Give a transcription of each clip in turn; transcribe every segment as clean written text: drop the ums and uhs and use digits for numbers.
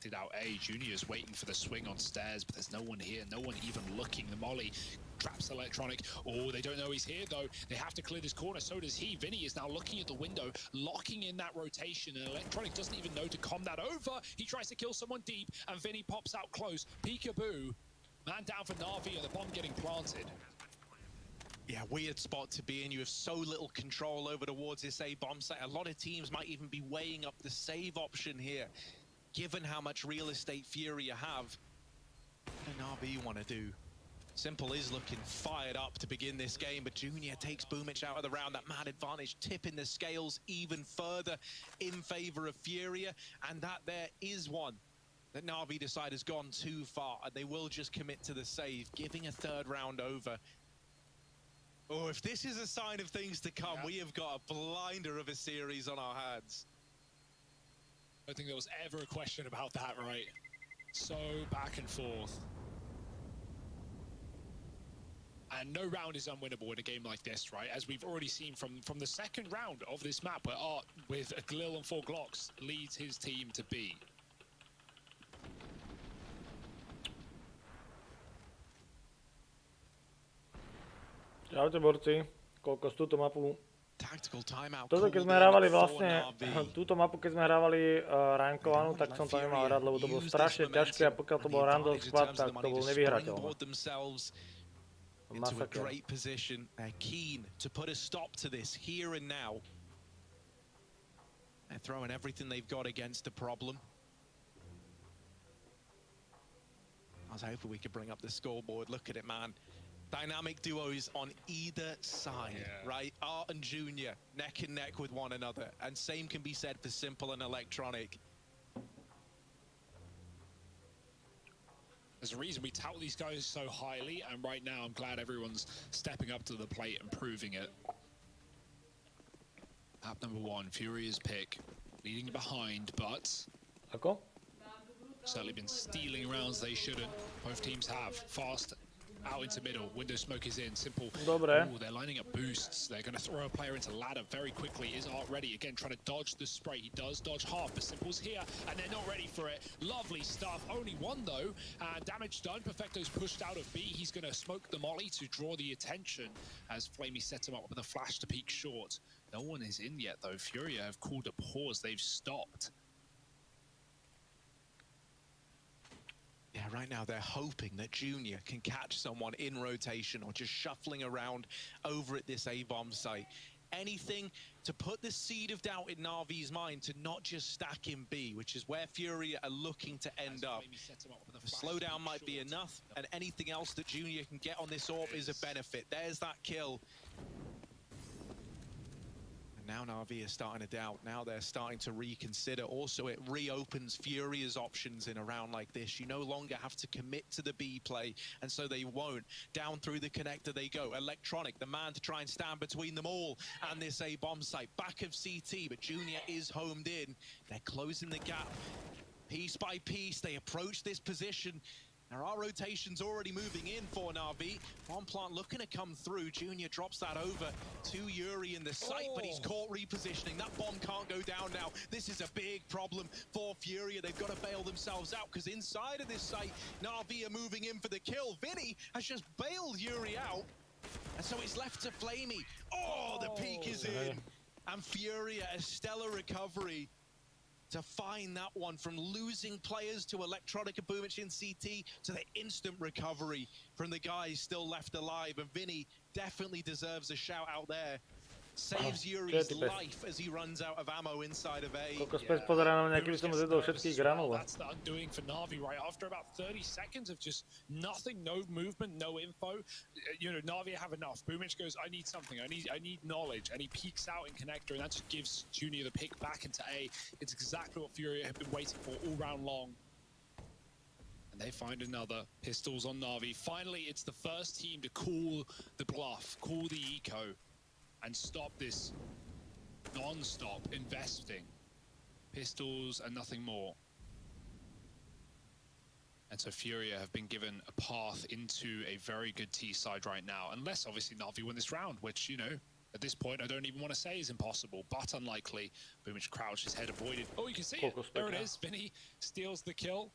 protected out A. Junior's waiting for the swing on stairs, but there's no one here, no one even looking. The molly traps Electronic. Oh, they don't know he's here though. They have to clear this corner, so does he. Vinny is now looking at the window, locking in that rotation, and Electronic doesn't even know to calm that over. He tries to kill someone deep, and Vinny pops out close. Peekaboo. Man down for Navi, and the bomb getting planted. Yeah, weird spot to be in. You have so little control over towards this A bomb site. A lot of teams might even be weighing up the save option here, given how much real estate Furia have. What do Navi want to do? Simple is looking fired up to begin this game, but Junior takes Boomich out of the round. That man advantage tipping the scales even further in favor of Furia, and that there is one that Navi decide has gone too far, and they will just commit to the save, giving a third round over. Oh, if this is a sign of things to come, we have got a blinder of a series on our hands. I don't think there was ever a question about that, right? So back and forth. And no round is unwinnable in a game like this, right? As we've already seen from the second round of this map, where Art, with a Glil and 4 Glocks, leads his team to B. Čaute borci, koľko z túto mapu... Tactical timeout. Toto keď sme hrávali vlastne, túto mapu keď sme hrávali rankovanú, tak som to nemal rád, lebo to bolo strašne ťažké a pokiaľ to bol random squad, tak to bol nevyhrateľné. Into a great position. They're keen to put a stop to this here and now. They're throwing everything they've got against the problem. I was hoping we could bring up the scoreboard. Look at it, man. Dynamic duos on either side, right? Art and Junior neck and neck with one another, and same can be said for Simple and Electronic. There's a reason we tout these guys so highly, and right now I'm glad everyone's stepping up to the plate and proving it. Map number 1, Furia's pick, leading behind, but certainly been stealing rounds they shouldn't. Both teams have. Fast out into middle, window smoke is in. Simple. Ooh, they're lining up boosts. They're going to throw a player into ladder very quickly. Is Art ready? Again, trying to dodge the spray. He does dodge half, but Simple's here, and they're not ready for it. Lovely stuff. Only one, though, and damage done. Perfecto's pushed out of B. He's going to smoke the molly to draw the attention as Flamey sets him up with a flash to peek short. No one is in yet, though. Furia have called a pause. They've stopped. Yeah, right now they're hoping that Junior can catch someone in rotation or just shuffling around over at this A-bomb site. Anything to put the seed of doubt in Navi's mind to not just stack in B, which is where Furia are looking to end up. The slowdown might be enough, and anything else that Junior can get on this AWP is a benefit. There's that kill. Now Navi is starting to doubt. Now they're starting to reconsider. Also, it reopens Furia's options in a round like this. You no longer have to commit to the B play, and so they won't. Down through the connector they go. Electronic, the man to try and stand between them all and this A-bomb site. Back of CT, but Junior is homed in. They're closing the gap. Piece by piece, they approach this position. There are rotations already moving in for Navi. Bomb plant looking to come through. Junior drops that over to Yuri in the site, but he's caught repositioning. That bomb can't go down now. This is a big problem for Furia. They've got to bail themselves out because inside of this site, Navi are moving in for the kill. Vinny has just bailed Yuri out, and so it's left to Flamey. Oh, the peak is in. And Furia, a stellar recovery to find that one from losing players to Electronic and Boomich in CT to the instant recovery from the guys still left alive. And Vinny definitely deserves a shout out there. Saves Yuri's life as he runs out of ammo inside of A. That's the undoing for Navi, right? After about 30 seconds of just nothing, no movement, no info, you know, Navi have enough. Boomich goes, I need something, I need knowledge, and he peeks out in connector, and that just gives Junior the pick back into A. It's exactly what Furia have been waiting for all round long. And they find another. Pistols on Navi. Finally, it's the first team to call the bluff, call the eco, and stop this non-stop investing. Pistols and nothing more. And so Furia have been given a path into a very good T side right now, unless obviously Navi win this round, which, you know, at this point, I don't even want to say is impossible, but unlikely. Boomich crouched, his head avoided. Oh, you can see it. There it is. Vinny steals the kill.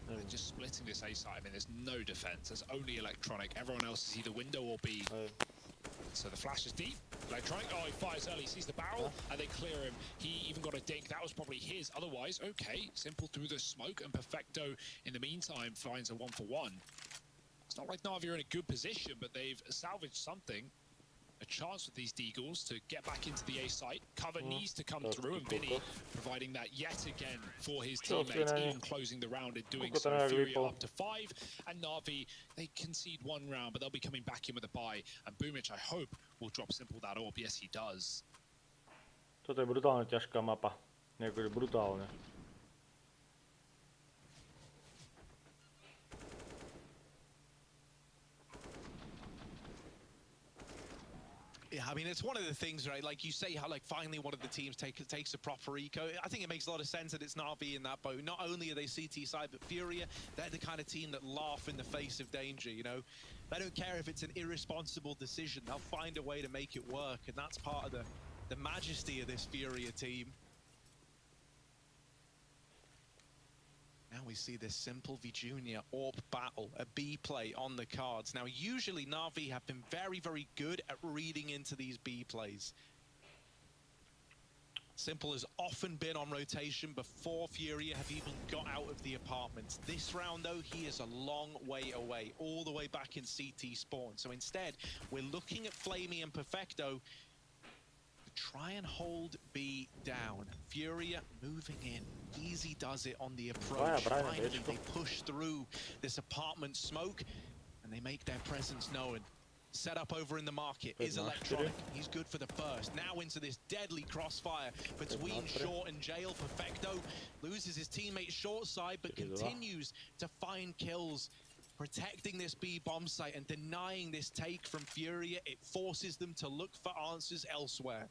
They're just splitting this A side. I mean, there's no defense. There's only Electronic. Everyone else is either window or B. So the flash is deep. Electronic, oh, he fires early, sees the barrel, and they clear him. He even got a dink. That was probably his. Otherwise, okay, Simple through the smoke, and Perfecto, in the meantime, finds a 1-for-1. It's not like Navi are in a good position, but they've salvaged something. A chance with these Deagles to get back into the A site. Cover needs to come through, and Vinny providing that yet again for his teammates, even closing the round and doing so. FURIA up to 5, and Navi, they concede 1 round, but they'll be coming back in with a bye. And Boomich, I hope, will drop Simple that orb. Yes, he does. Toto je brutálne ťažká mapa. Akože brutálne. Yeah, I mean, it's one of the things, right? Like you say, how like finally one of the teams takes a proper eco. I think it makes a lot of sense that it's Navi in that boat. Not only are they CT side, but FURIA, they're the kind of team that laugh in the face of danger, you know? They don't care if it's an irresponsible decision. They'll find a way to make it work, and that's part of the majesty of this FURIA team. Now we see this Simple v Junior AWP battle, a B play on the cards. Now, usually Navi have been very, very good at reading into these B plays. Simple has often been on rotation before FURIA have even got out of the apartments. This round, though, he is a long way away, all the way back in CT spawn. So instead, we're looking at Flamey and Perfecto to try and hold B down. FURIA moving in. Easy does it on the approach. Finally, they push through this apartment smoke, and they make their presence known. Set up over in the market is Electronic. He's good for the first. Now into this deadly crossfire between Short and Jail. Perfecto loses his teammate short side, but continues to find kills, protecting this B bomb site and denying this take from FURIA. It forces them to look for answers elsewhere.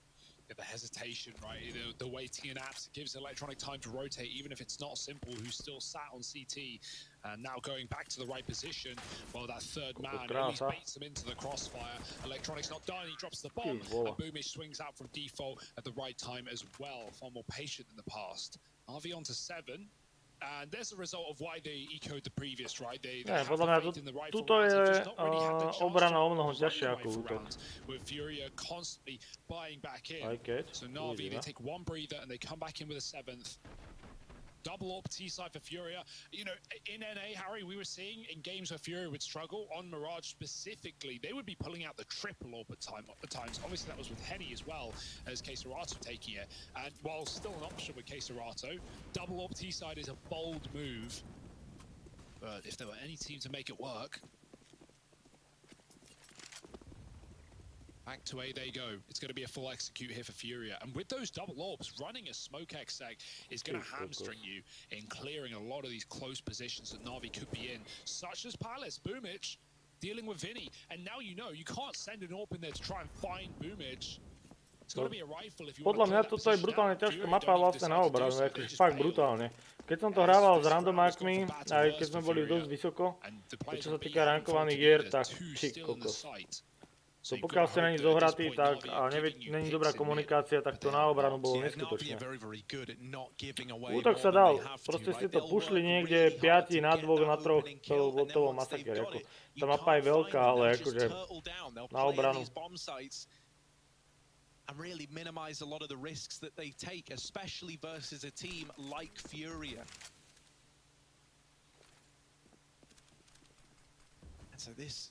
The hesitation, right? The waiting in apps, it gives Electronic time to rotate, even if it's not Simple, who's still sat on CT, and now going back to the right position. Well, that third man really baits him into the crossfire. Electronic's not done, he drops the bomb, and Boomish swings out from default at the right time as well. Far more patient than the past. RV on to 7. And there's a result of why they echoed the previous, right? They podľa mňa tuto je obrana o mnoho ťažšia ako útok. With FURIA constantly buying back in. So Navi, they take 1 breather and they come back in with a 7th. Double AWP T-side for FURIA. You know, in NA, Harry, we were seeing in games where FURIA would struggle, on Mirage specifically, they would be pulling out the triple AWP at times. Obviously, that was with Henny as well, as K-Serato taking it. And while still an option with K-Serato, double AWP T-side is a bold move. But if there were any team to make it work, back to A they go. It's going to be a full execute here for FURIA. And with those double AWPs, running a smoke exec is going to hamstring you in clearing a lot of these close positions that Navi could be in, such as Palace. Boomich dealing with Vinny. And now you know, you can't send an AWP in there to try and find Boomich. It's going to be a rifle if you want to Podľa mňa toto je brutálne ťažká mapa vlastne na obranu, akože fakt brutálne. Keď som to hrával s randomákmi, aj keď sme boli dosť vysoko, čo sa týka rankovaných hier, tak či kokos. So pokiaľ ste není zohratí, tak a není dobrá komunikácia, tak to na obranu bolo neskutočné. Útok sa dal, proste ste to pušli niekde 5 na 2, na 3, to bol masaker. Tá mapa je veľká, ale akože na obranu. And really minimize a lot of the risks that they take, especially versus a team like FURIA. And so this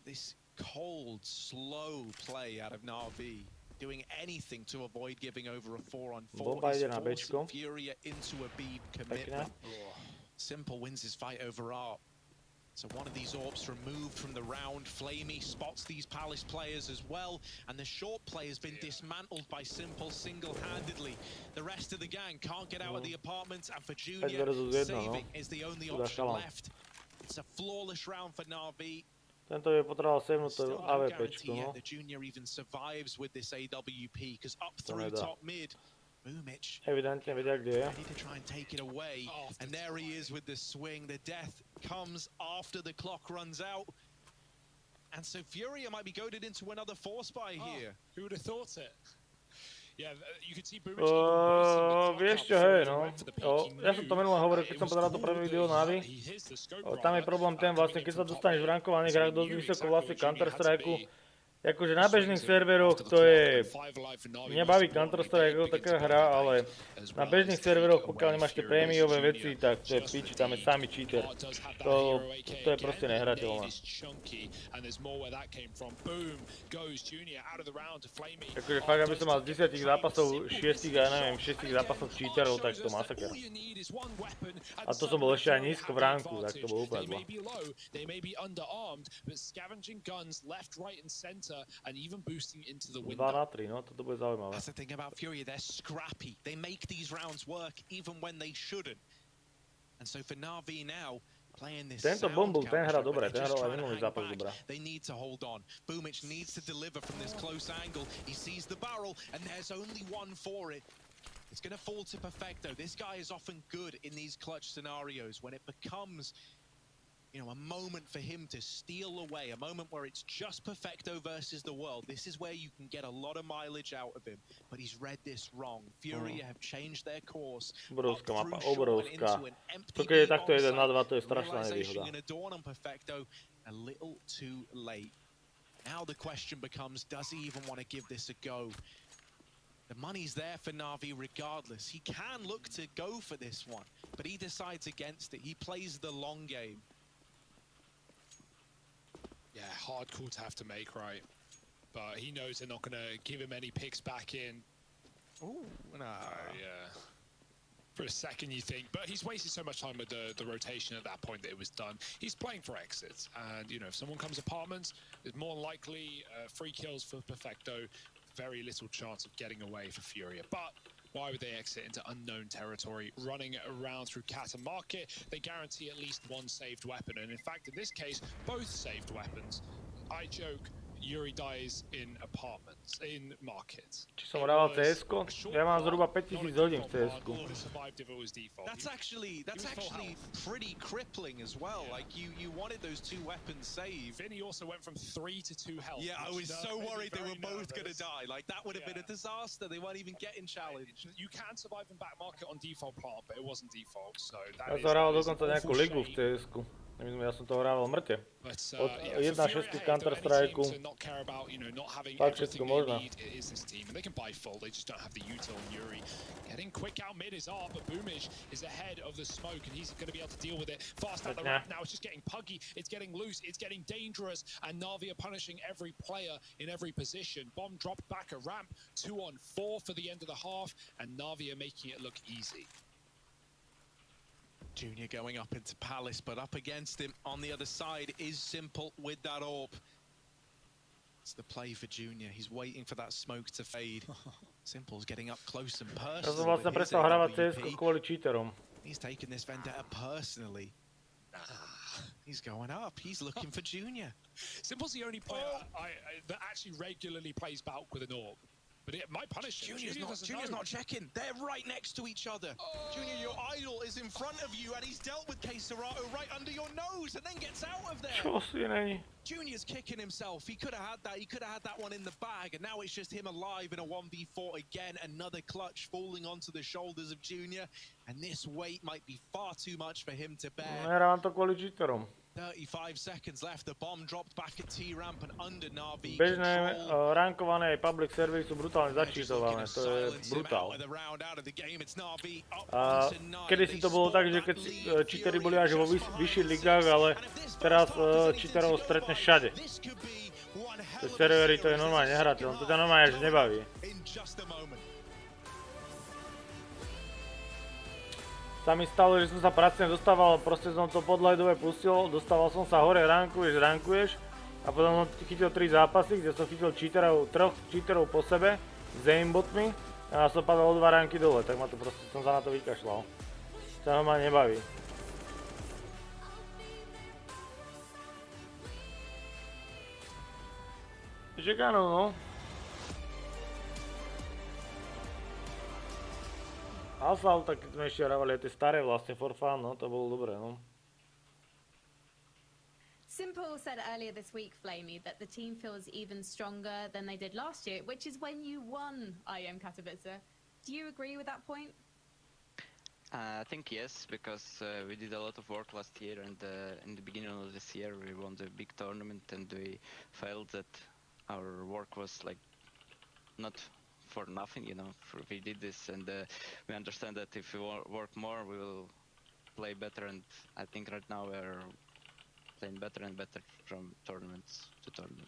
cold, slow play out of Na'Vi, doing anything to avoid giving over a 4-on-4, is forcing FURIA into a B commitment. Simple wins his fight over ARP. So one of these AWPs removed from the round. Flamey spots these Palace players as well, and the short play has been dismantled by Simple single-handedly. The rest of the gang can't get out of the apartments, and for Junior, saving is the only option left. It's a flawless round for Na'Vi. Tento je potreboval savenúť to AWPčku, no. The Junior even survives with this AWP, because up through top mid, Boomic Evidentne vedia, kde je. ready to try and take it away. And there he is with the swing. The death comes after the clock runs out. And so Furia might be goaded into another force buy here. Who would have thought it? Yeah, you could see Boomic Vieš čo, hej, no. Ja som to minule hovoril, keď som pozeral to prvé video Navi. Tam je problém ten vlastne, keď sa dostaneš v rankovaných hrách dosť vysoko vlastne Counter-Strike-u. Akože na bežných serveroch to je... Mňa baví Counter-Strike ako taká hra, ale na bežných serveroch, pokiaľ nemáš tie prémiové veci, tak to je piči, tam je samý cheater. To je proste nehrateľné. Akože fakt, aby som mal z 10 zápasov 6 a neviem, 6 zápasov cheaterov, tak to masaker. A to som bol ešte aj nízko v ranku, tak to bol úplne zlo. And even boosting into the 2 na 3, no, toto bude zaujímavé. That's the thing about Furia, they're scrappy. They make these rounds work even when they shouldn't. And so for Na'Vi now, playing this Tento Bumble, ten hra dobre, ten hral aj minulý zápas dobrá. They need to hold on. Boomic needs to deliver from this close angle. He sees the barrel and there's only one for it. It's going to fall to Perfecto. This guy is often good in these clutch scenarios when it becomes, you know, a moment for him to steal away, a moment where it's just Perfecto versus the world. This is where you can get a lot of mileage out of him, but he's read this wrong. Furia have changed their course. Obrovská mapa, obrovská. To keď je takto 1 na 2, to je strašná nevýhoda. A little too late. Now the question becomes, does he even want to give this a go? The money's there for Na'Vi regardless. He can look to go for this one, but he decides against it. He plays the long game. Yeah, hard call to have to make, right? But he knows they're not going to give him any picks back in. Ooh, no. Yeah. For a second you think, but he's wasted so much time with the rotation at that point that it was done. He's playing for exits, and you know, if someone comes apartments, there's more likely free kills for Perfecto, very little chance of getting away for Furia. But why would they exit into unknown territory, running around through Cat and Market? They guarantee at least one saved weapon, and in fact, in this case, both saved weapons. I joke, Yuri dies in apartments, in markets. Či som hrával CS-ko? Ja mám zhruba 5000 hodín v CS-ku. That's actually pretty crippling as well. Yeah. Like you wanted those 2 weapons saved. Vinny also went from 3 to 2 health. Yeah, I was so worried they were both gonna die. Like that would have been a disaster. They weren't even getting challenged. You can survive in back market on default plant, but it wasn't default, so that Ja som hral dokonca nejakú ligu v CS-ku. Ja som to hrával mŕte. Od 1.6 Counter-Strike-u. Fakt všetko možno. They can buy full, they just don't have the util on Yuri. Getting quick out mid is up, but Boomic is ahead of the smoke, and he's going to be able to deal with it. Fast out the ramp now, it's just getting puggy, it's getting loose, it's getting dangerous, and Na'Vi are punishing every player in every position. Bomb dropped back a ramp, 2-on-4 for the end of the half, and Na'Vi are making it look easy. Junior going up into Palace, but up against him on the other side is Simple with that AWP. It's the play for Junior. He's waiting for that smoke to fade. Simple's getting up close and personal. Ja som vlastne prestal hrávať CS-ko kvôli cheaterom. He's taking this vendetta personally. He's going up. He's looking for Junior. Simple's the only player that actually regularly plays Balk with an AWP. But it might punish him. Junior's not checking. They're right next to each other. Junior, your idol is in front of you, and he's dealt with Queserato right under your nose, and then gets out of there. Čo si není? Junior's kicking himself. He could have had that. He could have had that one in the bag, and now it's just him alive in a 1v4 again. Another clutch falling onto the shoulders of Junior, and this weight might be far too much for him to bear. Nehrávam to kvôli cheaterom. 35 seconds left. The bomb dropped back at T-ramp and under Na'Vi. Bežné rankované aj public servery sú brutálne začítované, to je brutál. A kedysi to bolo tak, že keď cheatery boli až vo vyšších ligách, ale teraz cheaterov stretneš všade. Tie servery to je normálne nehrateľné, to ťa normálne až nebaví. Sa mi stalo, že som sa pracne dostával, proste som to podlajdové pustil, dostával som sa hore, rankuješ a potom som chytil 3 zápasy, kde som chytil cheaterov, 3 cheaterov po sebe s aimbotmi a som padal o 2 ranky dole, tak ma to proste som sa na to vykašľal. To ma nebaví. Čekáno, no. Asphalt, tak keď sme ešte hrávali aj tie staré vlastne for fun, no to bolo dobré, no. Simple said earlier this week, Flamey, that the team feels even stronger than they did last year, which is when you won IEM Katowice. Do you agree with that point? I think yes, because we did a lot of work last year, and in the beginning of this year we won the big tournament, and we felt that our work was like not for nothing, you know. We did this, and we understand that if we work more, we will play better. And I think right now we're playing better and better from tournaments to tournament.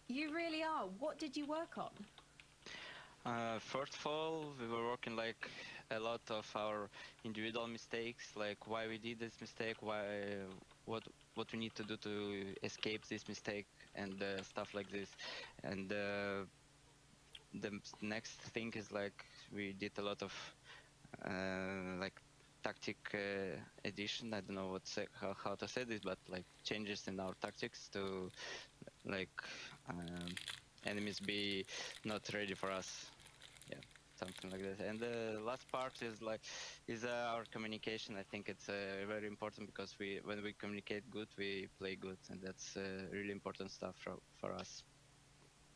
You really are. What did you work on? First of all, we were working like a lot of our individual mistakes, like why we did this mistake, what we need to do to escape this mistake, and stuff like this. And the next thing is like we did a lot of like tactic addition. I don't know how to say this, but like changes in our tactics to like enemies be not ready for us. Yeah, something like that. And the last part is our communication. I think it's very important, because when we communicate good, we play good, and that's really important stuff for us.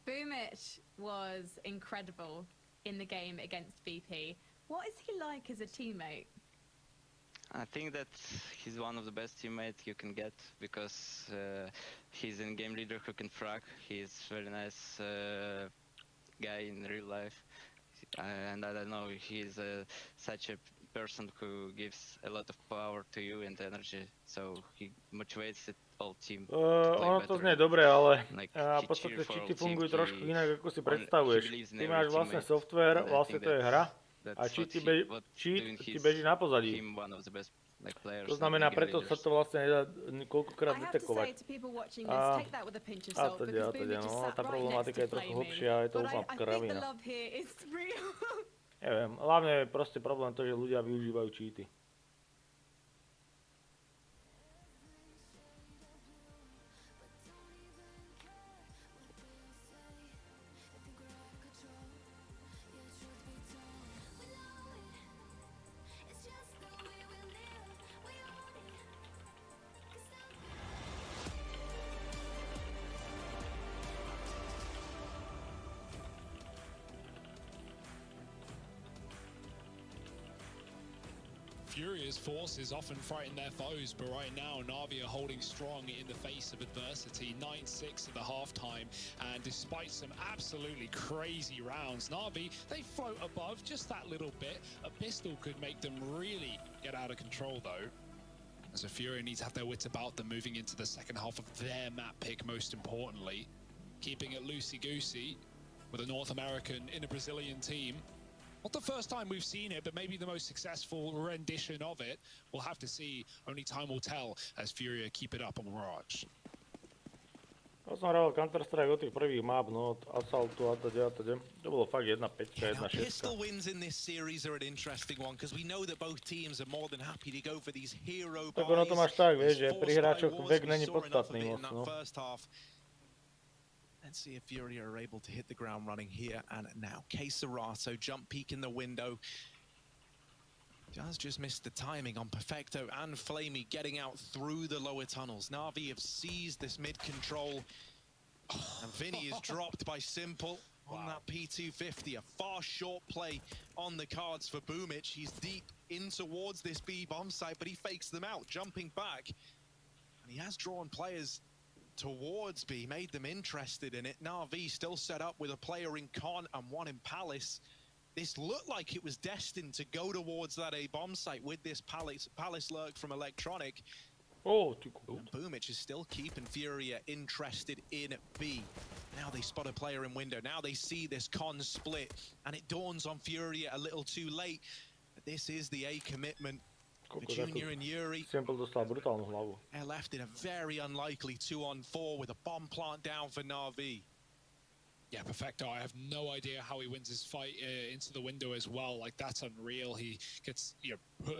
Boomic was incredible in the game against BP. What is he like as a teammate? I think that he's one of the best teammates you can get, because he's a game leader who can frag. He's very nice guy in real life, and I don't know, he's such a person who gives a lot of power to you and energy, so he motivates the whole team. Ono to znie dobre, ale v podstate cheaty fungujú trošku inak, ako si predstavuješ. Ty máš vlastne software, vlastne to je hra, a cheat ti beží na pozadí. To znamená, preto sa to vlastne nedá koľkokrát detekovať. A teda, no, tá problematika je trochu hlbšia, je to úplná kravina. Neviem, hlavne je proste problém to, že ľudia využívajú cheaty. Furia's forces often frighten their foes, but right now Navi are holding strong in the face of adversity. 9-6 at the halftime, and despite some absolutely crazy rounds, Navi, they float above just that little bit. A pistol could make them really get out of control though, as a Furia needs to have their wits about them moving into the second half of their map pick, most importantly. Keeping it loosey-goosey with a North American in a Brazilian team. Not the first time we've seen it, but maybe the most successful rendition of it. We'll have to see. Only time will tell as Furia keep it up on Mirage. Ja som hral Counter-Strike od tých prvých map, no, od Assaultu a teda. To bolo fakt 1-5, 1-6. Pistol wins in this series are an interesting one, because we know that both teams are more than happy to go for these hero buys. Tak ono to máš tak, vieš, že pri hráčoch vek není podstatný moc, no. Let's see if Furia are able to hit the ground running here and now. Queserato jump peek in the window. Does just miss the timing on Perfecto and Flamey getting out through the lower tunnels. Navi have seized this mid control. And Vinny is dropped by Simple on that P250. A far short play on the cards for Boomic. He's deep in towards this B bomb site, but he fakes them out, jumping back. And he has drawn players towards B, made them interested in it. Navi still set up with a player in Con and one in Palace. This looked like it was destined to go towards that A bomb site with this Palace lurk from Electronic. Oh, too cool. Boomic is still keeping Furia interested in B. Now they spot a player in window. Now they see this Con split, and it dawns on Furia a little too late. But this is the A commitment. For Junior and Yuri, Simple dostal brutálnu hlavu. They're left in a very unlikely 2-on-4 with a bomb plant down for Navi. Yeah, Perfecto, I have no idea how he wins his fight into the window as well. Like, that's unreal. He gets, you know,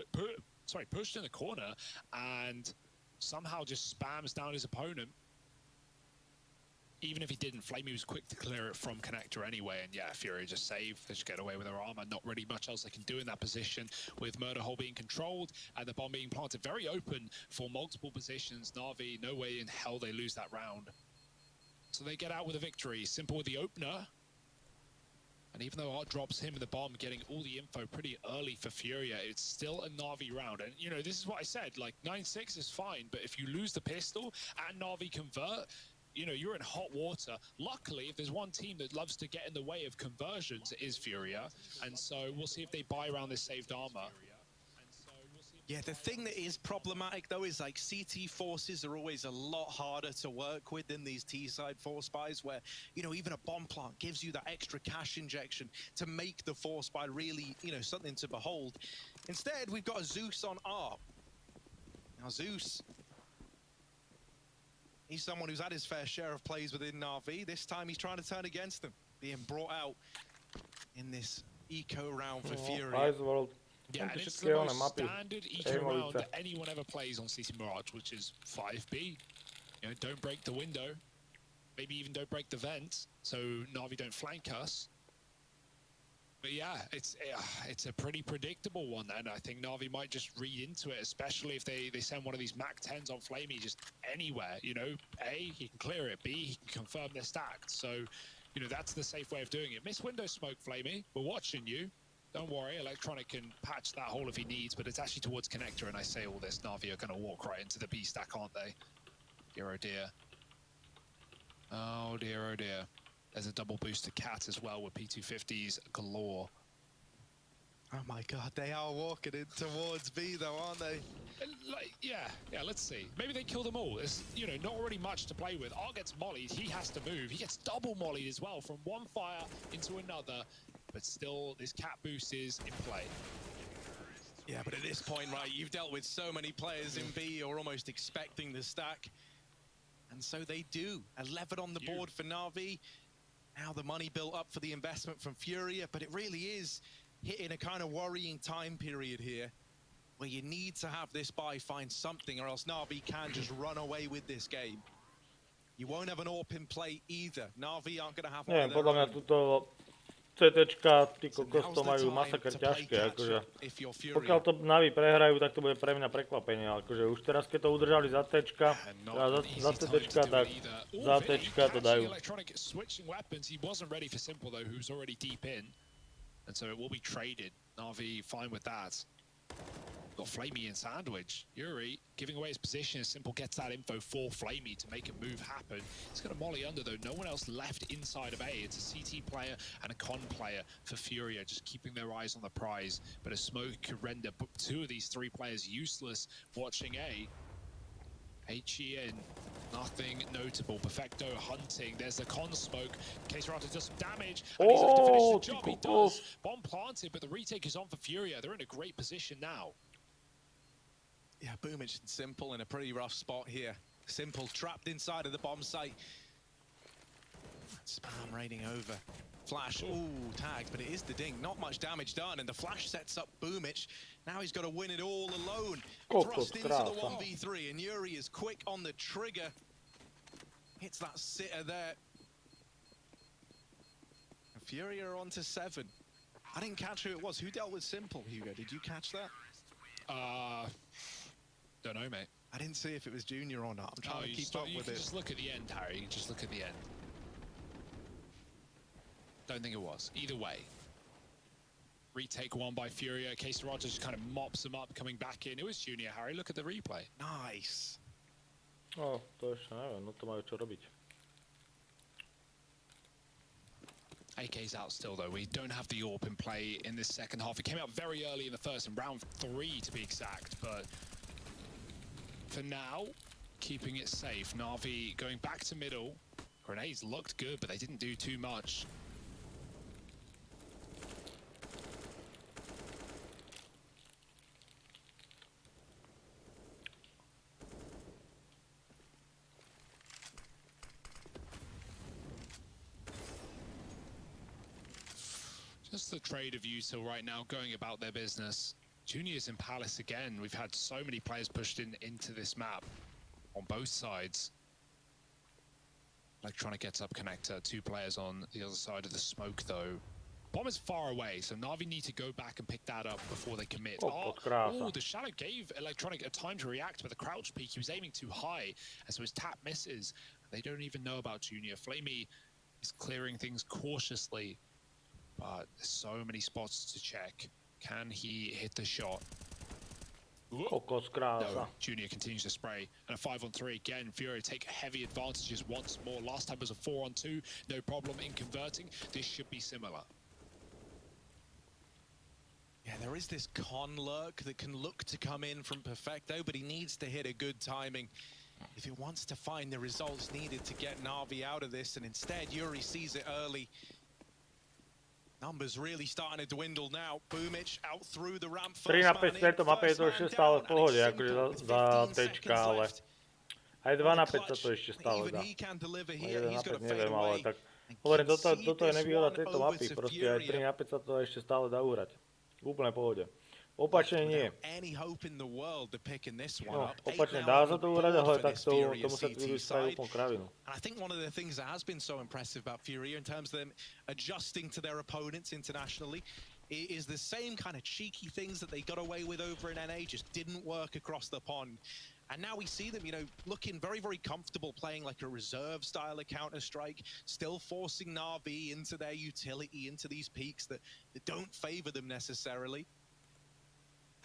pushed in the corner and somehow just spams down his opponent. even if he didn't, Flamey was quick to clear it from connector anyway, and yeah, FURIA just saved. They just get away with their armor. Not really much else they can do in that position, with Murder Hole being controlled and the bomb being planted very open for multiple positions. Na'Vi, no way in hell they lose that round. So they get out with a victory. Simple with the opener. And even though Art drops him in the bomb, getting all the info pretty early for FURIA, it's still a Na'Vi round. And, you know, this is what I said, like, 9-6 is fine, but if you lose the pistol and Na'Vi convert, you know, you're in hot water. Luckily, if there's one team that loves to get in the way of conversions, it is FURIA. And so we'll see if they buy around this saved armor. Yeah, the thing that is problematic, though, is like CT forces are always a lot harder to work with than these T-side force buys, where, you know, even a bomb plant gives you that extra cash injection to make the force buy really, you know, something to behold. Instead, we've got a Zeus on ARP. Now, Zeus, he's someone who's had his fair share of plays within Na'Vi. This time, he's trying to turn against them, being brought out in this eco round for FURIA. Yeah, and it's the most standard eco round that anyone ever plays on CT Mirage, which is 5B. You know, don't break the window. Maybe even don't break the vent, so Na'Vi don't flank us. But yeah, it's a pretty predictable one, and I think Na'Vi might just read into it, especially if they send one of these Mac 10s on Flamey just anywhere. You know, A, he can clear it. B, he can confirm they're stacked. So, you know, that's the safe way of doing it. Miss window smoke, Flamey. We're watching you. Don't worry, Electronic can patch that hole if he needs, but it's actually towards connector, and I say all this, Na'Vi are going to walk right into the B stack, aren't they? Dear, oh dear. Oh dear, oh dear. There's a double boost to Cat as well with P250s galore. Oh my god, they are walking in towards B though, aren't they? Like, yeah, let's see. Maybe they kill them all. There's, you know, not really much to play with. Art gets mollied, he has to move. He gets double mollied as well, from one fire into another. But still, this Cat boost is in play. Yeah, but at this point, right, you've dealt with so many players in B, you're almost expecting the stack. And so they do. 11 on the board for Na'Vi. Now the money built up for the investment from FURIA, but it really is hitting a kind of worrying time period here, where you need to have this buy find something, or else Na'Vi can just run away with this game. You won't have an AWP in play either. Na'Vi aren't going to have one of their own. CTčka, tí kokos to majú masaker ťažké, akože pokiaľ to Navi prehrajú, tak to bude pre mňa prekvapenie, akože už teraz keď to udržali za Tčka, za CTčka, tak za Tčka to dajú. Switching weapons, he wasn't ready for Simple though, who's already deep in, and so it will be traded. Na'Vi fine with that. Got Flamey in sandwich. Yuri giving away his position as Simple gets that info for Flamey to make a move happen. He's got a molly under though. No one else left inside of A. It's a CT player and a con player for FURIA, just keeping their eyes on the prize. But a smoke could render two of these three players useless watching A. HE in. Nothing notable. Perfecto hunting. There's the con smoke. Caserata does some damage. And he's left to finish the job. He does. Bomb planted, but the retake is on for FURIA. They're in a great position now. Yeah, Boomich and Simple in a pretty rough spot here. Simple trapped inside of the bomb site. Spam raining over. Flash, ooh, tagged, but it is the ding. Not much damage done, and the flash sets up Boomich. Now he's got to win it all alone. Thrust into the 1v3, and Yuri is quick on the trigger. Hits that sitter there. And FURIA are on to 7. I didn't catch who it was. Who dealt with Simple, Hugo? Did you catch that? Don't know, mate. I didn't see if it was Junior or not. I'm trying to keep up with it. Just look at the end, Harry. You just look at the end. Don't think it was. Either way. Retake one by FURIA. Casey Rogers just kind of mops him up, coming back in. It was Junior, Harry. Look at the replay. Nice. No, to ešte neviem, no to majú čo robiť. AK's out still, though. We don't have the AWP in play in this second half. It came out very early in the first, in round 3 to be exact, but for now, keeping it safe. Na'Vi going back to middle. Grenades looked good, but they didn't do too much. Just the trade of Util right now going about their business. Junior's in Palace again. We've had so many players pushed into this map on both sides. Electronic gets up connector, 2 players on the other side of the smoke though. Bomb is far away, so Na'Vi need to go back and pick that up before they commit. The shadow gave Electronic a time to react, but the crouch peak, he was aiming too high, and so his tap misses. They don't even know about Junior. Flamey is clearing things cautiously, but there's so many spots to check. Can he hit the shot? No, Junior continues to spray, and a 5-on-3 again. FURIA take heavy advantages once more. Last time was a 4-on-2, no problem in converting. This should be similar. Yeah, there is this con lurk that can look to come in from Perfecto, but he needs to hit a good timing if it wants to find the results needed to get Na'Vi out of this, and instead Yuri sees it early. Numbers really starting to dwindle now. Boomic out through the ramp. 3 na 5 v tejto mape je to ešte stále v pohode, akože za tečka, ale aj 2 na 5 sa to ešte stále dá. 1 na 5 neviem, ale tak hovorím, toto je nevýhoda tejto mapy, proste aj 3 na 5 sa to ešte stále dá uhrať. Úplne v pohode. Opačne nie. No, opačne dá sa to uhrať, ale tak tomu sa tu spraví úplne kravinu. I think one of the things that has been so impressive about FURIA in terms of them adjusting to their opponents internationally is the same kind of cheeky things that they got away with over in NA just didn't work across the pond. And now we see them, you know, looking very, very comfortable playing like a reserve style of Counter-Strike, still forcing Na'Vi into their utility, into these peaks that don't favor them necessarily.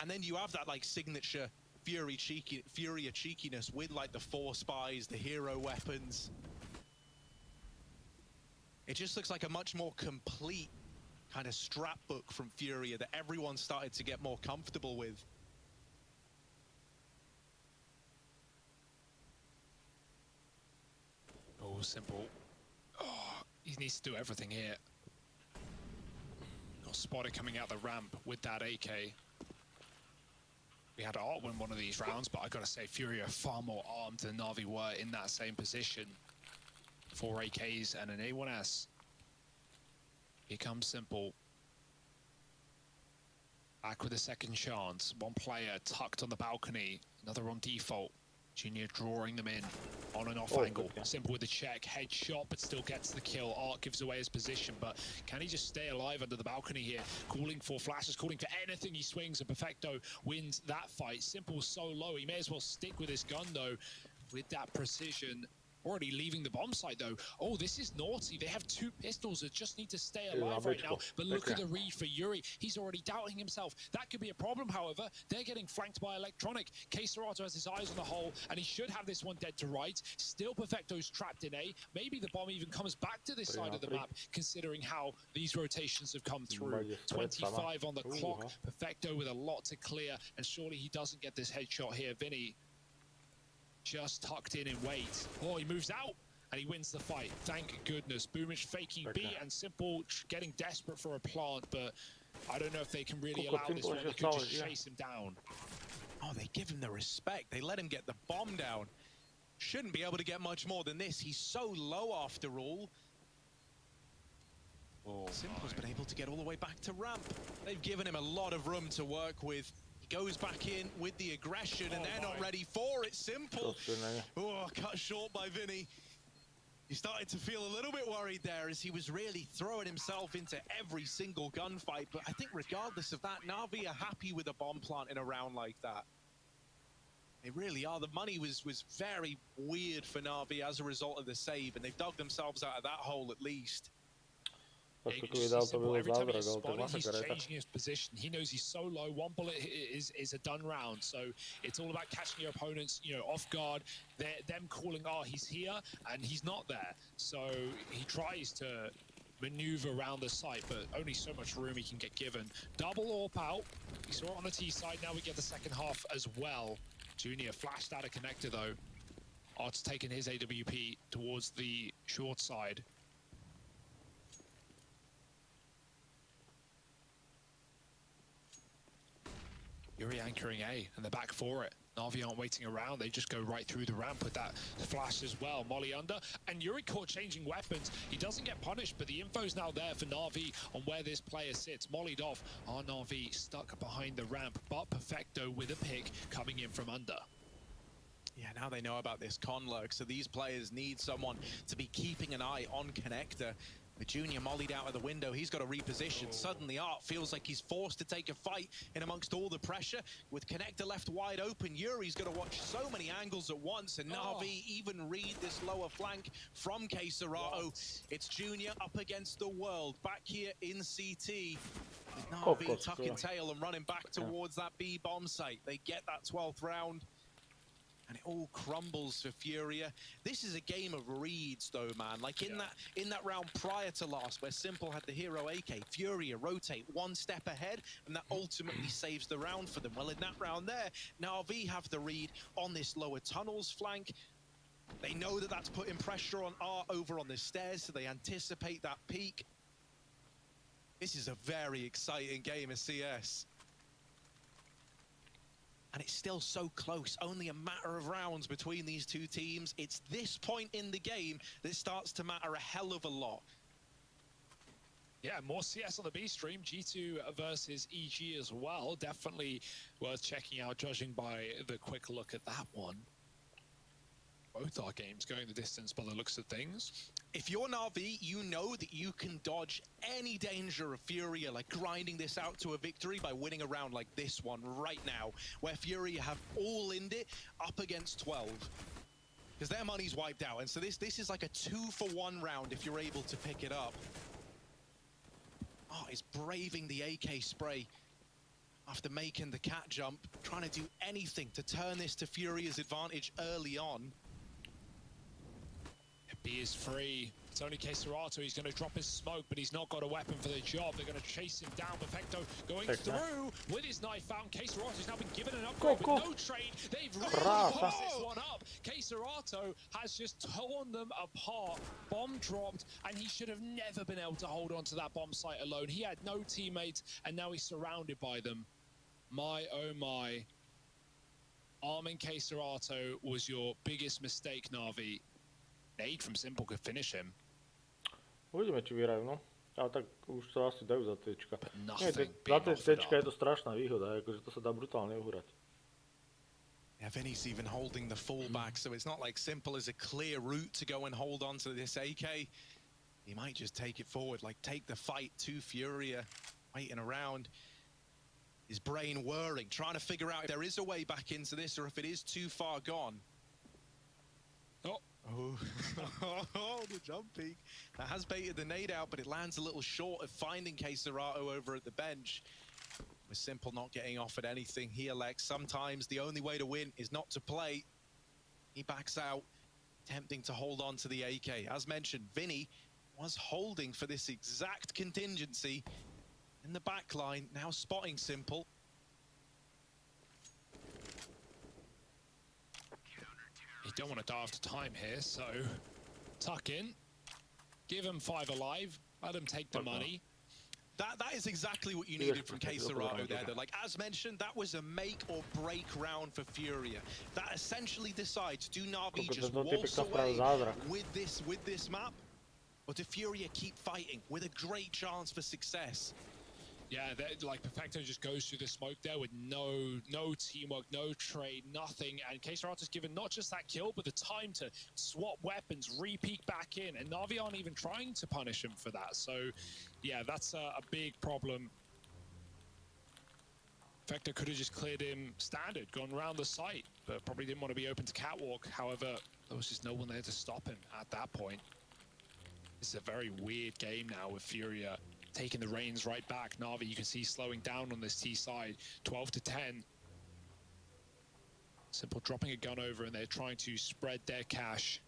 And then you have that like signature FURIA cheekiness with like the 4 spies, the hero weapons. It just looks like a much more complete kind of strap book from FURIA that everyone started to get more comfortable with. Oh, simple. Oh, he needs to do everything here. Got spotted coming out the ramp with that AK. We had Art win one of these rounds, but I gotta say, FURIA are far more armed than Na'Vi were in that same position. 4 AKs and an A1S. Here comes Simple. Back with a second chance. 1 player tucked on the balcony, another on default. Junior drawing them in on and off angle. Simple with the check, headshot, but still gets the kill. Art gives away his position, but can he just stay alive under the balcony here? Calling for flashes, calling for anything he swings, and Perfecto wins that fight. Simple so low, he may as well stick with his gun though, with that precision. Already leaving the bomb site though. Oh, this is naughty. They have 2 pistols that just need to stay alive right now. But look at the read for Yuri. He's already doubting himself. That could be a problem, however. They're getting flanked by Electronic. Keserato has his eyes on the hole, and he should have this one dead to rights. Still Perfecto's trapped in A. Maybe the bomb even comes back to this side of the map, considering how these rotations have come through. 25 on the clock. Perfecto with a lot to clear, and surely he doesn't get this headshot here. Vinny just tucked in and wait. Oh, he moves out and he wins the fight. Thank goodness. Boomish faking B and Simple getting desperate for a plant, but I don't know if they can really allow this one. They could just chase him down. Oh, they give him the respect. They let him get the bomb down. Shouldn't be able to get much more than this. He's so low after all. Simple's been able to get all the way back to ramp. They've given him a lot of room to work with. Goes back in with the aggression, and they're not ready for it. Simple. Oh, cut short by Vinny. He started to feel a little bit worried there as he was really throwing himself into every single gunfight. But I think regardless of that, Na'Vi are happy with a bomb plant in a round like that. They really are. The money was very weird for Na'Vi as a result of the save, and they've dug themselves out of that hole at least. Every time he's spotted, he's changing his position. He knows he's so low. 1 bullet is a done round. So it's all about catching your opponents, you know, off guard. Them calling, oh, he's here, and he's not there. So he tries to maneuver around the site, but only so much room he can get given. Double AWP out. We saw it on the T side. Now we get the second half as well. Junior flashed out a connector though. Art's taken his AWP towards the short side. Yuri anchoring A, and they're back for it. Na'Vi aren't waiting around, they just go right through the ramp with that flash as well. Molly under, and Yuri caught changing weapons. He doesn't get punished, but the info's now there for Na'Vi on where this player sits. Mollied off, our Na'Vi stuck behind the ramp, but Perfecto with a pick coming in from under. Yeah, now they know about this con lurk, so these players need someone to be keeping an eye on Connector. The Junior mollied out of the window, he's got to reposition. Suddenly Art feels like he's forced to take a fight in amongst all the pressure. With Connector left wide open, Yuri's got to watch so many angles at once, and Na'Vi even read this lower flank from K-Serato. It's Junior up against the world, back here in CT. With Na'Vi tucking tail and running back towards that B bomb site. They get that 12th round. And it all crumbles for Furia. This is a game of reads, though, man. Like in that round prior to last, where Simple had the hero AK, Furia rotate one step ahead, and that ultimately saves the round for them. Well, in that round there, Na'Vi have the read on this lower tunnels flank. They know that that's putting pressure on Art over on the stairs, so they anticipate that peak. This is a very exciting game of CS. And it's still so close, only a matter of rounds between these two teams. It's this point in the game that starts to matter a hell of a lot. Yeah, more CS on the B stream. G2 versus EG as well. Definitely worth checking out, judging by the quick look at that one. Both our games going the distance by the looks of things. If you're Na'Vi, you know that you can dodge any danger of Furia, like grinding this out to a victory by winning a round like this one right now, where Furia have all in it up against 12. Because their money's wiped out, and so this is like a 2-for-1 round if you're able to pick it up. Oh, he's braving the AK spray after making the cat jump, trying to do anything to turn this to Furia's advantage early on. B is free. It's only K-Serato. He's going to drop his smoke, but he's not got a weapon for the job. They're going to chase him down. Perfecto going through with his knife out. K-Serato's now been given an upgrade with no trade. They've really passed this one up. K-Serato has just torn them apart. Bomb dropped, and he should have never been able to hold on to that bomb site alone. He had no teammates, and now he's surrounded by them. My, oh my. Arming K-Serato was your biggest mistake, Na'Vi. Nade from Simple could finish him. Uvidíme, či vyhrajú, no. Ale tak už to asi dajú za T-čka. Za T-čka je to strašná výhoda, akože to sa dá brutálne uhrať. Yeah, Vinny's even holding the fullback, so it's not like Simple is a clear route to go and hold on to this AK. He might just take it forward, like take the fight to Furia, waiting around. His brain whirring, trying to figure out if there is a way back into this or if it is too far gone. Oh, the jump peak. That has baited the nade out, but it lands a little short of finding K-Serato over at the bench. With Simple not getting offered anything, he elects sometimes the only way to win is not to play. He backs out, attempting to hold on to the AK. As mentioned, Vinny was holding for this exact contingency in the back line, now spotting Simple. You don't want to die after time here, so tuck in, give him 5 alive, let him take the money. That is exactly what you needed from K-Serato there, though. Like, as mentioned, that was a make or break round for Furia. That essentially decides, do Na'Vi just waltz away with this map, or do Furia keep fighting with a great chance for success? Yeah, like Perfecto just goes through the smoke there with no teamwork, no trade, nothing. And K-Serato's given not just that kill, but the time to swap weapons, re-peek back in. And Na'Vi aren't even trying to punish him for that. So, yeah, that's a big problem. Perfecto could have just cleared him standard, gone around the site, but probably didn't want to be open to catwalk. However, there was just no one there to stop him at that point. This is a very weird game now with Furia taking the reins right back. Na'Vi, you can see slowing down on this T side, 12-10. Simple dropping a gun over, and they're trying to spread their cash.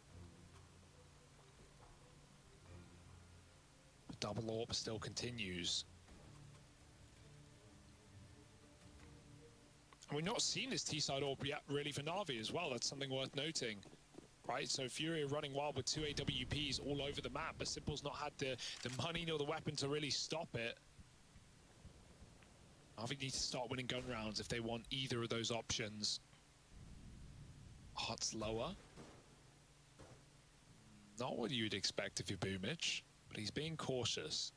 The double AWP still continues. And we've not seen this T side AWP yet really for Na'Vi as well. That's something worth noting. Right, so Furia running wild with 2 AWPs all over the map, but Simple's not had the money nor the weapon to really stop it. Na'Vi need to start winning gun rounds if they want either of those options. Heart's lower. Not what you'd expect if you're Boomich, but he's being cautious.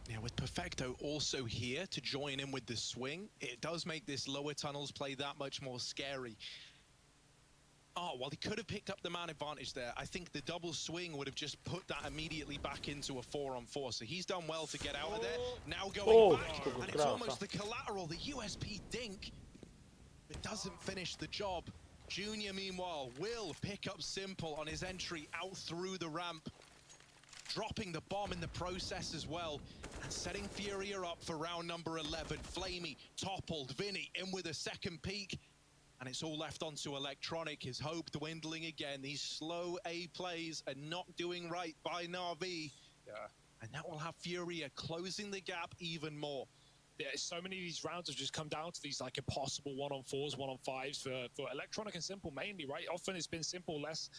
Yeah, Yeah, with Perfecto also here to join in with the swing, it does make this lower tunnels play that much more scary. Oh, well, he could have picked up the man advantage there. I think the double swing would have just put that immediately back into a 4-on-4. So he's done well to get out of there. Now going back, and it's almost the collateral, the USP dink. It doesn't finish the job. Junior, meanwhile, will pick up Simple on his entry out through the ramp, dropping the bomb in the process as well, and setting Furia up for round number 11. Flamey toppled, Vinny in with a second peek, and it's all left onto Electronic. His hope dwindling again. These slow A plays are not doing right by Na'Vi. Yeah. And that will have Furia closing the gap even more. Yeah, so many of these rounds have just come down to these like impossible 1-on-4s, 1-on-5s for Electronic and Simple mainly, right? Often it's been Simple last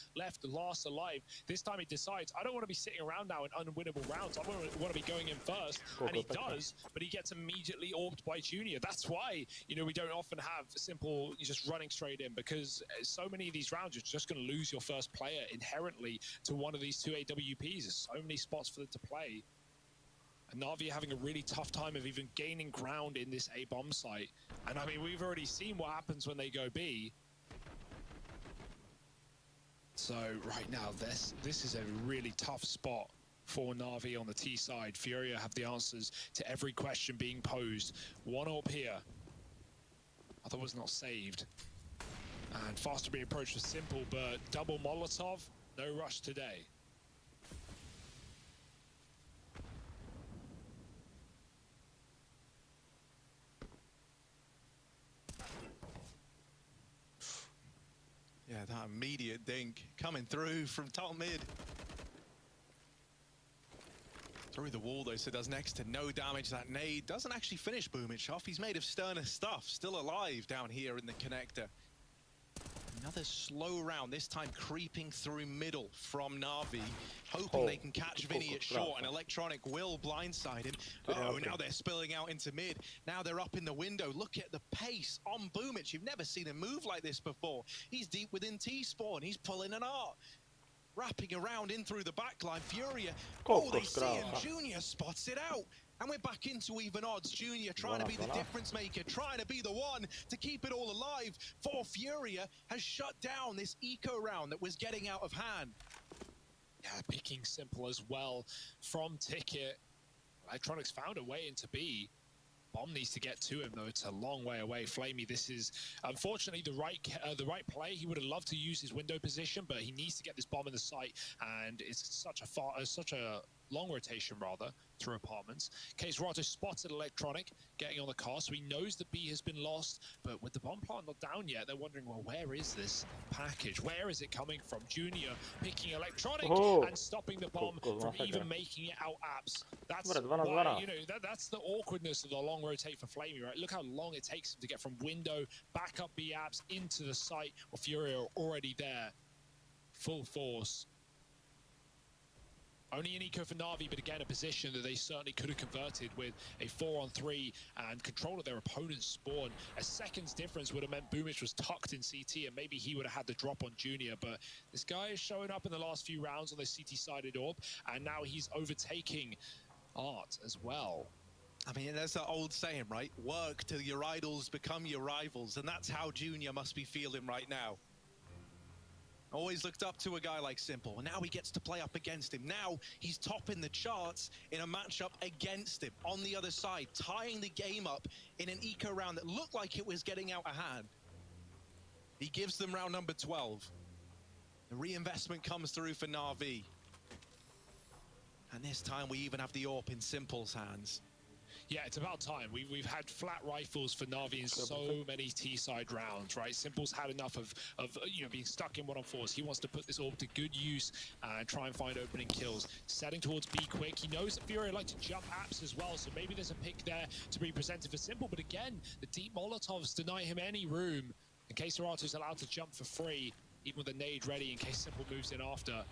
alive. This time he decides, I don't want to be sitting around now in unwinnable rounds. I want to be going in first. And he does, but he gets immediately orbed by Junior. That's why, you know, we don't often have Simple just running straight in, because so many of these rounds you're just going to lose your first player inherently to one of these two AWPs. There's so many spots for them to play. And Na'Vi are having a really tough time of even gaining ground in this A bomb site. And I mean, we've already seen what happens when they go B. So right now, this is a really tough spot for Na'Vi on the T side. Furia have the answers to every question being posed. One AWP here. I thought it was not saved. And fast to be approached was Simple, but double Molotov, no rush today. Yeah, that immediate dink coming through from top mid. Through the wall though, so does next to no damage. That nade doesn't actually finish Boomich off. He's made of sterner stuff, still alive down here in the connector. Another slow round, this time creeping through middle from Na'Vi, hoping they can catch Vinny at short, and Electronic will blindside him. Oh, now they're spilling out into mid. Now they're up in the window. Look at the pace on Boomich. You've never seen him move like this before. He's deep within T-spawn. He's pulling an art. Wrapping around in through the backline. Furia, oh, they see him. Junior spots it out. And we're back into even odds. Junior trying to be the difference maker, trying to be the one to keep it all alive. For Furia has shut down this eco round that was getting out of hand. Yeah, picking Simple as well from Ticket. Electronics found a way into B. Bomb needs to get to him though. It's a long way away. Flamey, this is unfortunately the right play. He would have loved to use his window position, but he needs to get this bomb in the site, and it's such a long rotation rather through apartments. Kcerato spotted Electronic getting on the car, so he knows the B has been lost, but with the bomb plant not down yet, they're wondering, well, where is this package? Where is it coming from? Junior picking Electronic and stopping the bomb from even making it out apps. That's why, you know, that's the awkwardness of the long rotate for Flamey, right? Look how long it takes him to get from window back up B apps into the site, while Furia are already there, full force. Only an eco for Na'Vi, but again, a position that they certainly could have converted with a 4-on-3 and control of their opponent's spawn. A second's difference would have meant Boomich was tucked in CT, and maybe he would have had the drop on Junior, but this guy is showing up in the last few rounds on the CT-sided orb, and now he's overtaking Art as well. I mean, there's that old saying, right? Work till your idols become your rivals, and that's how Junior must be feeling right now. Always looked up to a guy like Simple, and now he gets to play up against him. Now he's topping the charts in a matchup against him on the other side, tying the game up in an eco round that looked like it was getting out of hand. He gives them round number 12. The reinvestment comes through for Na'Vi. And this time we even have the AWP in Simple's hands. Yeah, it's about time. We've had flat rifles for Na'Vi in so many T-side rounds, right? Simple's had enough of you know, being stuck in 1-on-4s. He wants to put this orb to good use and try and find opening kills. Setting towards B quick. He knows that Furia like to jump apps as well, so maybe there's a pick there to be presented for Simple. But again, the deep Molotovs deny him any room. In case Cerato's allowed to jump for free, even with a nade ready in case Simple moves in after.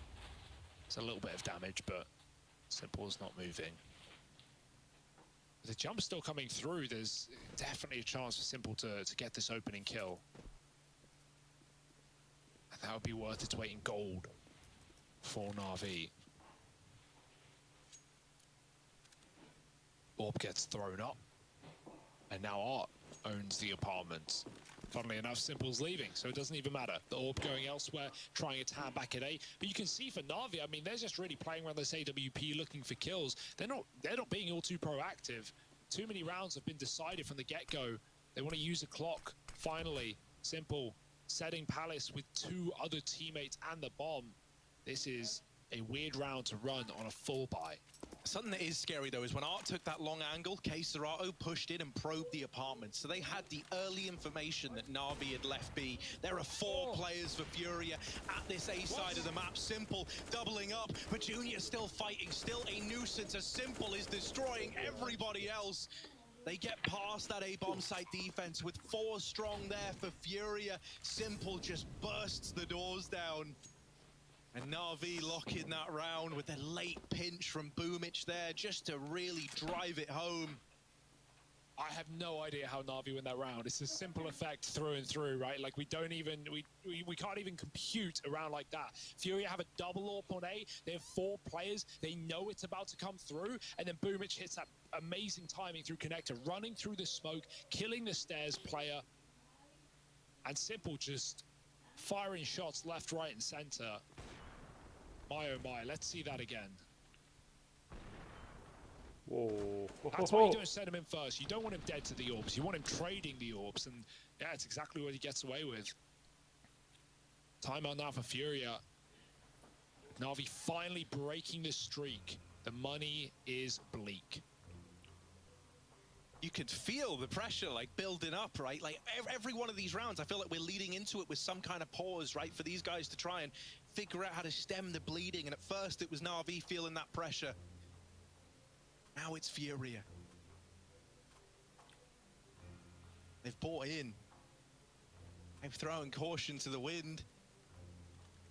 It's a little bit of damage, but Simple's not moving. The jump's still coming through. There's definitely a chance for Simple to get this opening kill. And that would be worth its weight in gold for Na'Vi. Orb gets thrown up. And now Art owns the apartment. Funnily enough, Simple's leaving, so it doesn't even matter. The Orb going elsewhere, trying its hand back at A. But you can see for Na'Vi, I mean, they're just really playing around this AWP, looking for kills. They're not being all too proactive. Too many rounds have been decided from the get-go. They want to use the clock. Finally, Simple setting Palace with 2 other teammates and the bomb. This is a weird round to run on a full buy. Something that is scary, though, is when Art took that long angle, Serato pushed in and probed the apartment. So they had the early information that Na'Vi had left B. There are 4 players for Furia at this A side of the map. Simple doubling up, but Junior still fighting, still a nuisance as Simple is destroying everybody else. They get past that A-bomb site defense with 4 strong there for Furia. Simple just bursts the doors down. And Na'Vi locking that round with a late pinch from Boomich there just to really drive it home. I have no idea how Na'Vi win that round. It's a simple effect through and through, right? Like we can't even compute a round like that. Furia have a double AWP on A. They have 4 players. They know it's about to come through. And then Boomich hits that amazing timing through connector, running through the smoke, killing the stairs player. And Simple just firing shots left, right, and center. My oh my, let's see that again. Whoa. That's why you don't send him in first. You don't want him dead to the orbs. You want him trading the orbs. And yeah, it's exactly what he gets away with. Timeout now for Furia. Na'Vi finally breaking the streak. The money is bleak. You could feel the pressure like building up, right? Like every one of these rounds, I feel like we're leading into it with some kind of pause, right? For these guys to try and figure out how to stem the bleeding. And at first it was Na'Vi feeling that pressure. Now it's Furia. They've bought in. They've thrown caution to the wind.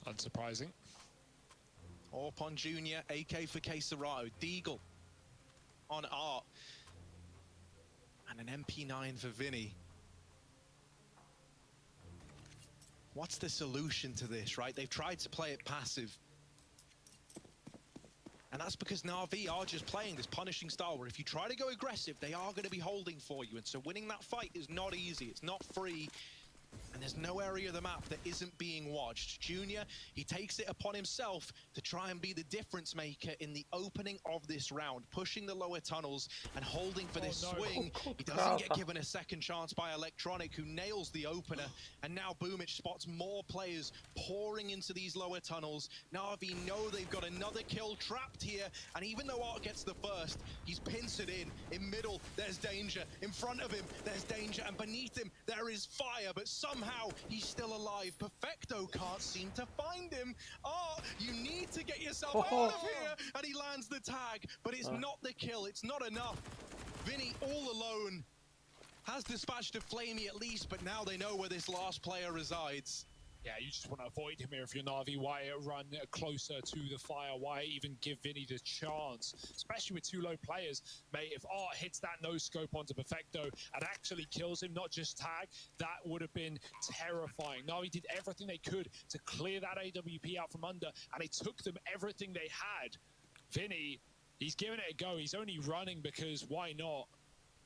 Unsurprising. Orp on Junior, AK for Serato, Deagle on Art. And an MP9 for Vinny. What's the solution to this, right? They've tried to play it passive. And that's because Na'Vi are just playing this punishing style where if you try to go aggressive, they are going to be holding for you. And so winning that fight is not easy. It's not free. And there's no area of the map that isn't being watched. Junior, he takes it upon himself to try and be the difference maker in the opening of this round, pushing the lower tunnels and holding for this swing. He doesn't get given a second chance by Electronic, who nails the opener. And now Boomich spots more players pouring into these lower tunnels. Na'Vi know they've got another kill trapped here. And even though Art gets the first, he's pincered in. In middle, there's danger. In front of him, there's danger. And beneath him, there is fire. But somehow he's still alive. Perfecto can't seem to find him. Oh, you need to get yourself out of here. And he lands the tag, but it's not the kill. It's not enough. Vinny all alone has dispatched a Flamey at least, but now they know where this last player resides. Yeah, you just want to avoid him here if you're Na'Vi. Why run closer to the fire? Why even give Vinny the chance? Especially with 2 low players. Mate, if Art hits that no-scope onto Perfecto and actually kills him, not just tag, that would have been terrifying. Na'Vi did everything they could to clear that AWP out from under, and it took them everything they had. Vinny, he's giving it a go. He's only running because why not?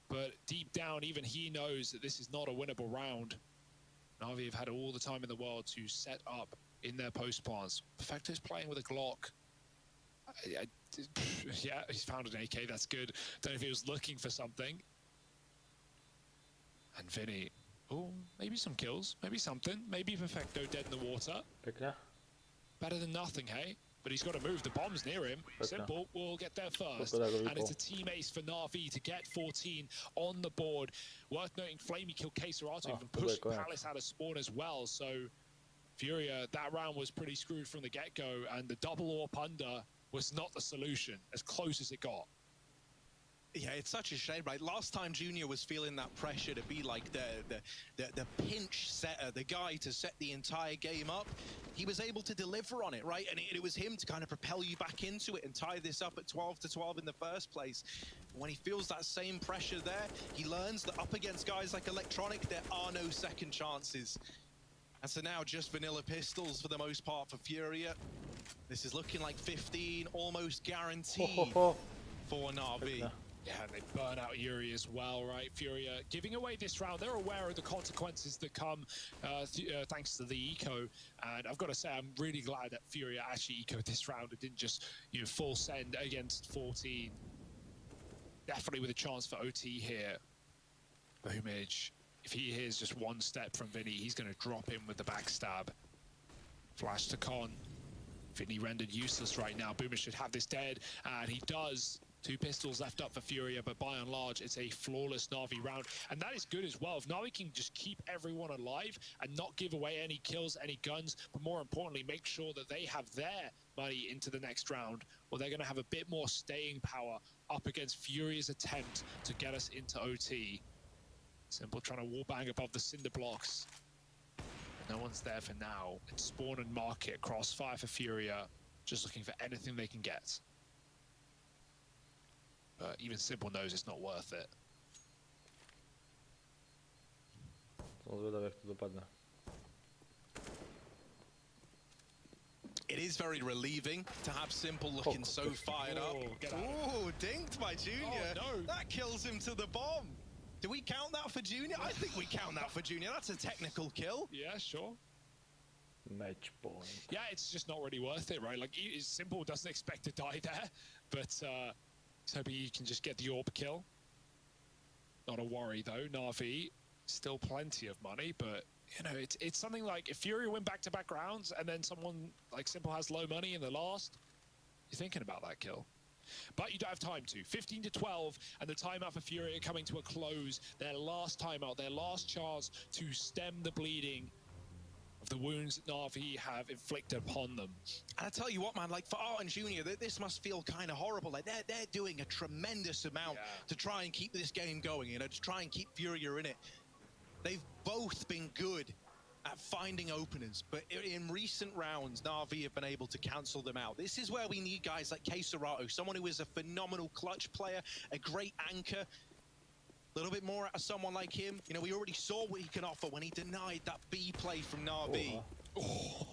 But deep down, even he knows that this is not a winnable round. Na'Vi have had all the time in the world to set up in their post plans. Perfecto's playing with a Glock. Yeah, he's found an AK, that's good. Don't know if he was looking for something. And Vinny, oh, maybe some kills, maybe something. Maybe Perfecto dead in the water. Better than nothing, hey? But he's got to move. The bomb's near him. Simple will get there first. And it's a team ace for Na'Vi to get 14 on the board. Worth noting, Flamey killed Serato, even pushed Palace out of spawn as well. So Furia, that round was pretty screwed from the get-go, and the double AWP under was not the solution, as close as it got. Yeah, it's such a shame, right? Last time Junior was feeling that pressure to be like the pinch setter, the guy to set the entire game up. He was able to deliver on it, right? And it was him to kind of propel you back into it and tie this up at 12-12 in the first place. When he feels that same pressure there, he learns that up against guys like Electronic, there are no second chances. And so now just vanilla pistols for the most part for Furia. This is looking like 15, almost guaranteed for Na'Vi. Yeah, and they burn out Yuri as well, right? FURIA giving away this round. They're aware of the consequences that come thanks to the eco. And I've got to say, I'm really glad that FURIA actually ecoed this round. It didn't just, full send against 14. Definitely with a chance for OT here. Boomage, if he hears just one step from Vinny, he's going to drop in with the backstab. Flash to Con. Vinny rendered useless right now. Boomage should have this dead, and he does. 2 pistols left up for FURIA, but by and large, it's a flawless Na'Vi round. And that is good as well. If Na'Vi can just keep everyone alive and not give away any kills, any guns, but more importantly, make sure that they have their money into the next round, or they're going to have a bit more staying power up against FURIA's attempt to get us into OT. Simple trying to wallbang above the cinder blocks. No one's there for now. It's spawn and market, crossfire for FURIA, just looking for anything they can get. But even Simple knows it's not worth it. It is very relieving to have Simple looking so fired up. Oh, dinked by Junior. Oh, no. That kills him to the bomb. Do we count that for Junior? I think we count that for Junior. That's a technical kill. Yeah, sure. Match point. Yeah, it's just not really worth it, right? Like, Simple doesn't expect to die there, but he's hoping he can just get the orb kill. Not a worry, though. Na'Vi, still plenty of money, but, it's something like if FURIA win back-to-back rounds and then someone like Simple has low money in the last, you're thinking about that kill. But you don't have time to. 15 to 12, and the timeout for FURIA coming to a close. Their last timeout, their last chance to stem the bleeding of the wounds that Na'Vi have inflicted upon them. And I tell you what, man, like for Art and Junior, this must feel kind of horrible. Like they're doing a tremendous amount to try and keep this game going, to try and keep FURIA in it. They've both been good at finding openers, but in recent rounds, Na'Vi have been able to cancel them out. This is where we need guys like Keserato, someone who is a phenomenal clutch player, a great anchor. A little bit more out of someone like him. We already saw what he can offer when he denied that B play from Na'Vi. Oh.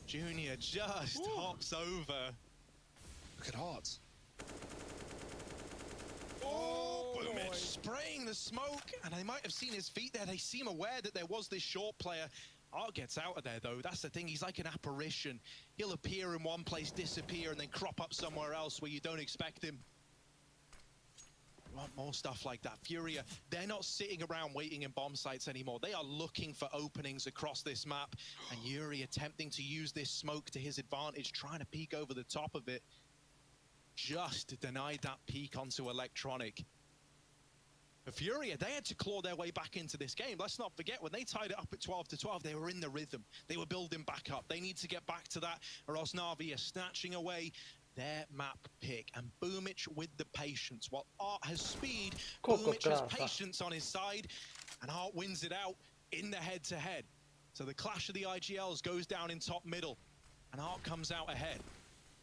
Junior just hops over. Look at Art. Oh, Boomage spraying the smoke, and they might have seen his feet there. They seem aware that there was this short player. Art gets out of there, though. That's the thing. He's like an apparition. He'll appear in one place, disappear, and then crop up somewhere else where you don't expect him. Want more stuff like that. FURIA, they're not sitting around waiting in bomb sites anymore. They are looking for openings across this map. And Yuri attempting to use this smoke to his advantage, trying to peek over the top of it. Just denied that peek onto Electronic. For FURIA, they had to claw their way back into this game. Let's not forget, when they tied it up at 12 to 12, they were in the rhythm. They were building back up. They need to get back to that, or else Na'Vi are snatching away their map pick. And Boomage with the patience. While Art has speed, Boomage has patience on his side, and Art wins it out in the head-to-head. So the clash of the IGLs goes down in top middle, and Art comes out ahead.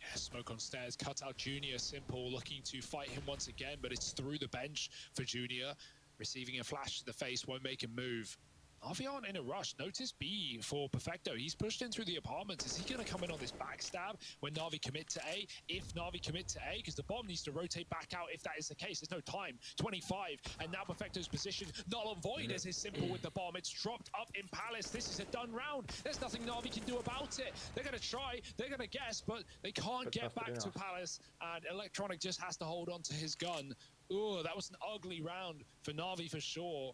Yeah, smoke on stairs, cut out Junior. Simple looking to fight him once again, but it's through the bench for Junior. Receiving a flash to the face, won't make him move. Na'Vi aren't in a rush. Notice B for Perfecto. He's pushed in through the apartments. Is he going to come in on this backstab when Na'Vi commit to A? If Na'Vi commit to A, because the bomb needs to rotate back out if that is the case. There's no time. 25, and now Perfecto's position null and void as is Simple with the bomb. It's dropped up in Palace. This is a done round. There's nothing Na'Vi can do about it. They're going to try. They're going to guess, but they can't get back to Palace, and Electronic just has to hold on to his gun. Ooh, that was an ugly round for Na'Vi for sure.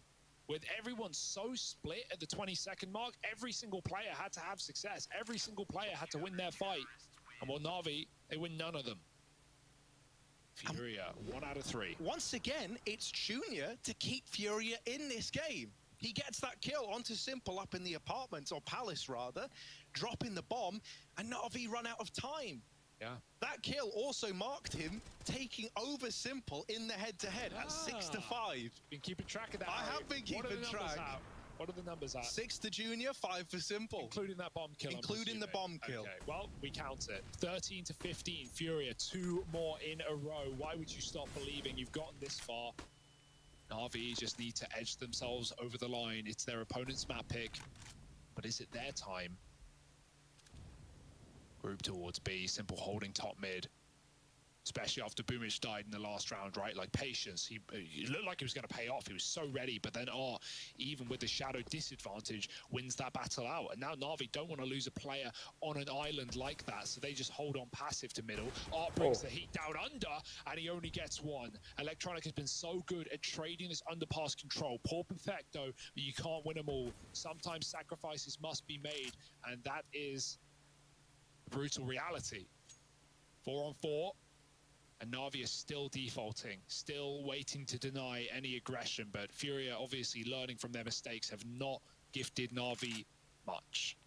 With everyone so split at the 20-second mark, every single player had to have success. Every single player had to win their fight. And while Na'Vi, they win none of them. FURIA, 1 out of 3. Once again, it's Junior to keep FURIA in this game. He gets that kill onto Simple up in the apartment, or Palace rather, dropping the bomb, and Na'Vi run out of time. Yeah. That kill also marked him taking over Simple in the head-to-head at 6 to 5. Been keeping track of that. I have been keeping track. What are the numbers at? 6 to Junior, 5 for Simple. Including that bomb kill. Including the bomb kill. Okay, well, we count it. 13 to 15, FURIA, 2 more in a row. Why would you stop believing you've gotten this far? Na'Vi just need to edge themselves over the line. It's their opponent's map pick. But is it their time? Group towards B, Simple holding top mid. especially after Boomish died in the last round, right? Like patience. He looked like he was going to pay off. He was so ready, but then even with the shadow disadvantage, wins that battle out. And now Na'Vi don't want to lose a player on an island like that, so they just hold on passive to middle. Art brings the heat down under, and he only gets one. Electronic has been so good at trading this underpass control. Poor perfecto, but you can't win them all. Sometimes sacrifices must be made, and that is brutal reality. 4-on-4. And Na'Vi is still defaulting, still waiting to deny any aggression, but FURIA, obviously learning from their mistakes, have not gifted Na'Vi much.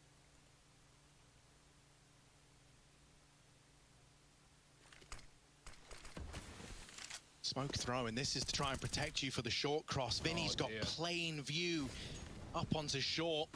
Smoke throw, and this is to try and protect you for the short cross. Vinny's got plain view up onto short.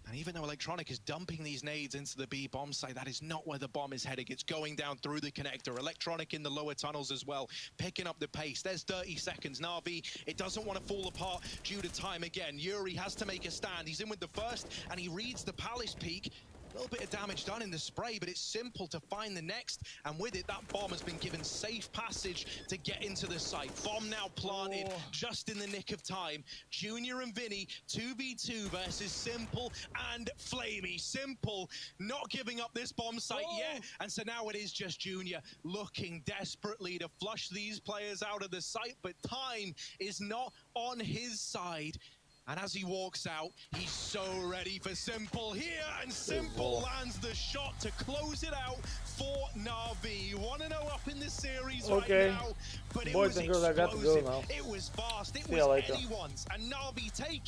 And even though Electronic is dumping these nades into the B bomb site, that is not where the bomb is heading. It's going down through the connector. Electronic in the lower tunnels as well, picking up the pace. There's 30 seconds. Na'Vi, it doesn't want to fall apart due to time again. Yuri has to make a stand. He's in with the first, and he reads the Palace peak. A little bit of damage done in the spray, but it's simple to find the next. And with it, that bomb has been given safe passage to get into the site. Bomb now planted just in the nick of time. Junior and Vinny, 2v2 versus Simple and Flamey. Simple not giving up this bomb site yet. And so now it is just Junior looking desperately to flush these players out of the site, but time is not on his side. And as he walks out, he's so ready for Simple here, and Simple lands the shot to close it out for Na'Vi. 1-0 up in the series right now, but it was explosive. It was fast. It was anyone's, and Na'Vi take it.